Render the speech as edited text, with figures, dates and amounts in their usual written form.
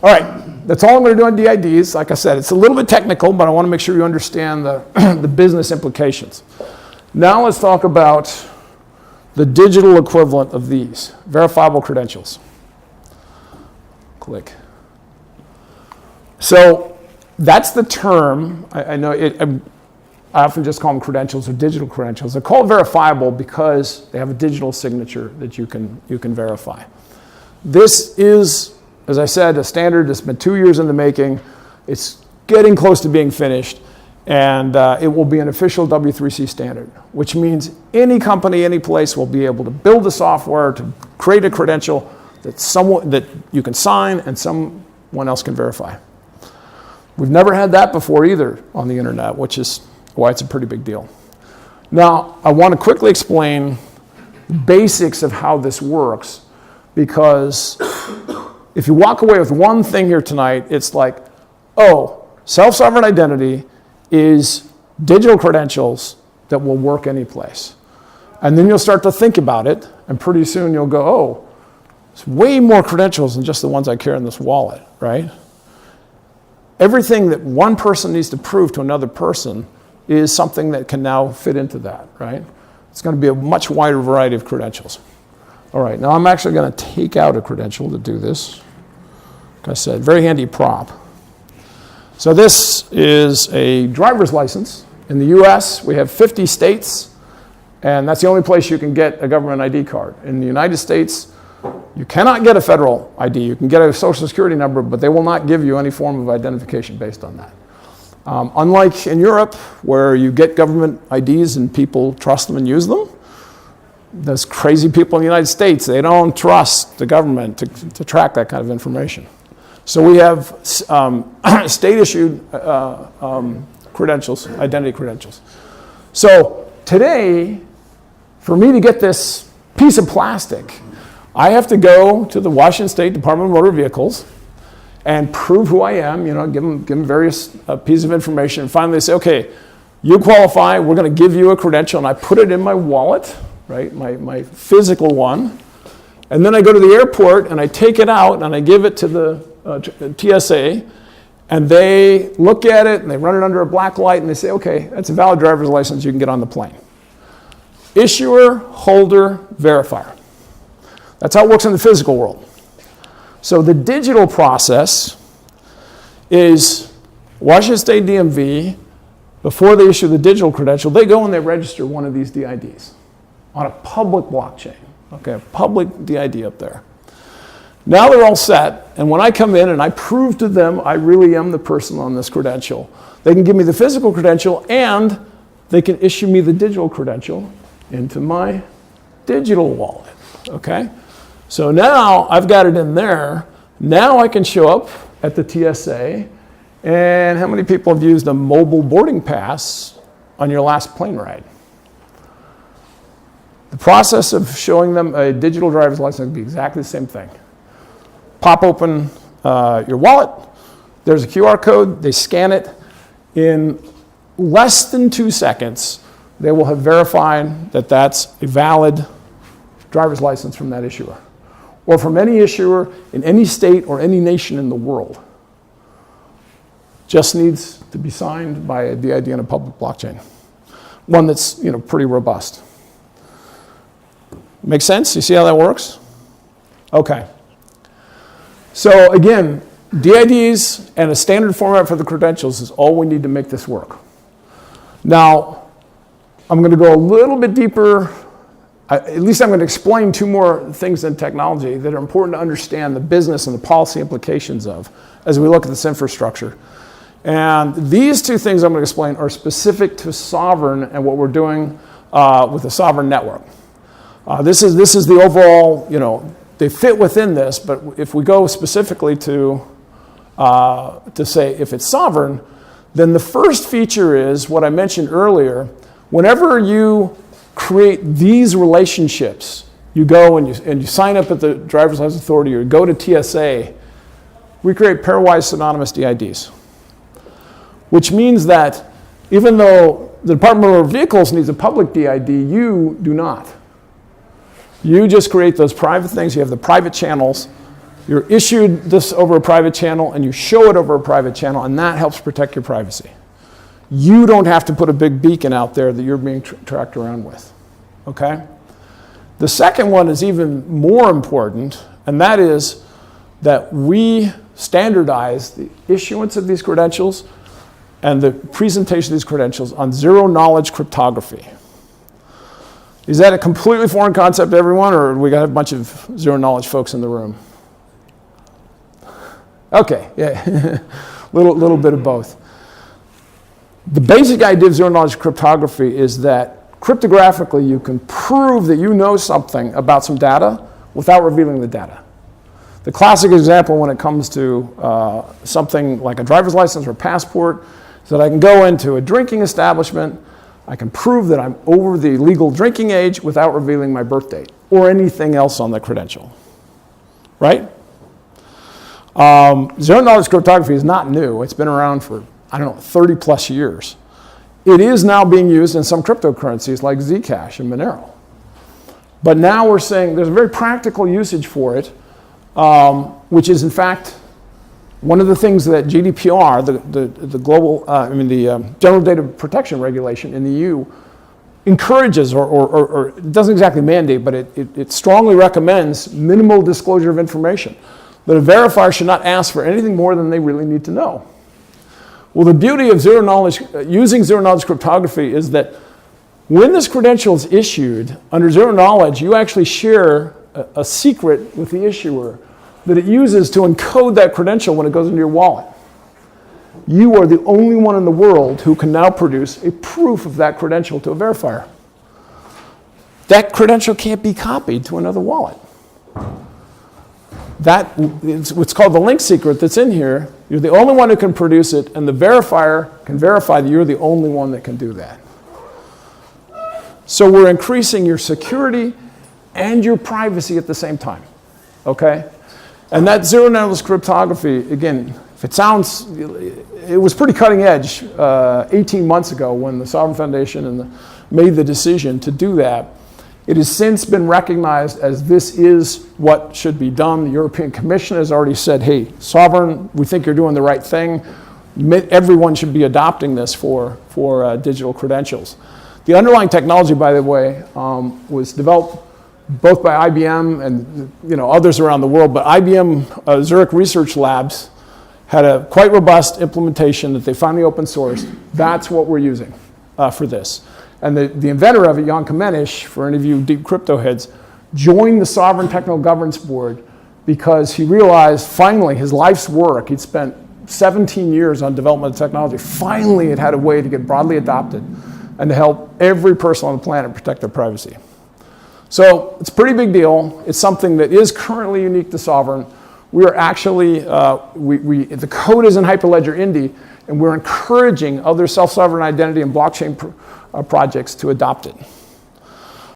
All right, that's all I'm going to do on DIDs. Like I said, it's a little bit technical, but I want to make sure you understand the business implications. Now let's talk about the digital equivalent of these, verifiable credentials. Click. So that's the term. I know I often just call them credentials or digital credentials. They're called verifiable because they have a digital signature that you can verify. This is, as I said, a standard that's been 2 years in the making. It's getting close to being finished, and it will be an official W3C standard, which means any company, any place will be able to build the software to create a credential that you can sign and someone else can verify. We've never had that before either on the internet, which is why it's a pretty big deal. Now, I want to quickly explain the basics of how this works, because if you walk away with one thing here tonight, it's like, oh, self-sovereign identity is digital credentials that will work any place. And then you'll start to think about it, and pretty soon you'll go, oh, it's way more credentials than just the ones I carry in this wallet, right? Everything that one person needs to prove to another person is something that can now fit into that, right? It's going to be a much wider variety of credentials. All right, now I'm actually going to take out a credential to do this. Like I said, very handy prop. So this is a driver's license. In the US, we have 50 states, and that's the only place you can get a government ID card. In the United States, you cannot get a federal ID. You can get a social security number, but they will not give you any form of identification based on that. Unlike in Europe, where you get government IDs and people trust them and use them, those crazy people in the United States, they don't trust the government to track that kind of information. So we have state-issued credentials, identity credentials. So today, for me to get this piece of plastic, I have to go to the Washington State Department of Motor Vehicles and prove who I am, give them various pieces of information, and finally they say, okay, you qualify, we're going to give you a credential, and I put it in my wallet, right, my physical one, and then I go to the airport and I take it out and I give it to the TSA, and they look at it and they run it under a black light and they say, okay, that's a valid driver's license, you can get on the plane. Issuer, holder, verifier. That's how it works in the physical world. So the digital process is Washington State DMV, before they issue the digital credential, they go and they register one of these DIDs on a public blockchain. Okay, a public DID up there. Now they're all set, and when I come in and I prove to them I really am the person on this credential, they can give me the physical credential and they can issue me the digital credential into my digital wallet, okay? So now I've got it in there. Now I can show up at the TSA, and how many people have used a mobile boarding pass on your last plane ride? The process of showing them a digital driver's license would be exactly the same thing. Pop open your wallet, there's a QR code, they scan it. In less than 2 seconds, they will have verified that that's a valid driver's license from that issuer, or from any issuer in any state or any nation in the world. Just needs to be signed by a DID on a public blockchain, one that's pretty robust. Make sense? You see how that works? Okay. So again, DIDs and a standard format for the credentials is all we need to make this work. Now, I'm going to go a little bit deeper. At least I'm going to explain 2 more things in technology that are important to understand the business and the policy implications of as we look at this infrastructure. And these 2 things I'm going to explain are specific to sovereign and what we're doing with the sovereign network. This is the overall, they fit within this, but if we go specifically to say if it's sovereign, then the first feature is what I mentioned earlier. Whenever you create these relationships, you go and you sign up at the Driver's License Authority or go to TSA, we create pairwise synonymous DIDs, which means that even though the Department of Motor Vehicles needs a public DID, you do not. You just create those private things. You have the private channels, You're issued this over a private channel, and you show it over a private channel, and that helps protect your privacy. You don't have to put a big beacon out there that you're being tracked around with, okay? The second one is even more important, and that is that we standardize the issuance of these credentials and the presentation of these credentials on zero-knowledge cryptography. Is that a completely foreign concept to everyone, or do we got a bunch of zero-knowledge folks in the room? Okay, yeah, little bit of both. The basic idea of zero-knowledge cryptography is that cryptographically you can prove that you know something about some data without revealing the data. The classic example when it comes to something like a driver's license or a passport is that I can go into a drinking establishment, I can prove that I'm over the legal drinking age without revealing my birth date or anything else on the credential, right? Zero-knowledge cryptography is not new. It's been around for, 30 plus years. It is now being used in some cryptocurrencies like Zcash and Monero. But now we're saying there's a very practical usage for it, which is in fact one of the things that GDPR, the global, the General Data Protection Regulation in the EU encourages, or it doesn't exactly mandate, but it strongly recommends minimal disclosure of information. That a verifier should not ask for anything more than they really need to know. Well, the beauty of using zero-knowledge cryptography is that when this credential is issued under zero knowledge, you actually share a secret with the issuer that it uses to encode that credential when it goes into your wallet. You are the only one in the world who can now produce a proof of that credential to a verifier. That credential can't be copied to another wallet. That is what's called the link secret that's in here. You're the only one who can produce it, and the verifier can verify that you're the only one that can do that. So we're increasing your security and your privacy at the same time, okay? And that zero-knowledge cryptography, again, if it sounds, it was pretty cutting edge 18 months ago when the Sovereign Foundation made the decision to do that. It has since been recognized as this is what should be done. The European Commission has already said, hey, Sovereign, we think you're doing the right thing. Everyone should be adopting this for digital credentials. The underlying technology, by the way, was developed both by IBM and others around the world, but IBM Zurich Research Labs had a quite robust implementation that they finally open sourced. That's what we're using for this. And the inventor of it, Jan Kamenisch, for any of you deep crypto heads, joined the Sovereign Technical Governance Board because he realized finally his life's work, he'd spent 17 years on development of technology, finally it had a way to get broadly adopted and to help every person on the planet protect their privacy. So it's a pretty big deal. It's something that is currently unique to Sovereign. We are actually, the code is in Hyperledger Indy, and we're encouraging other self-sovereign identity and blockchain projects to adopt it.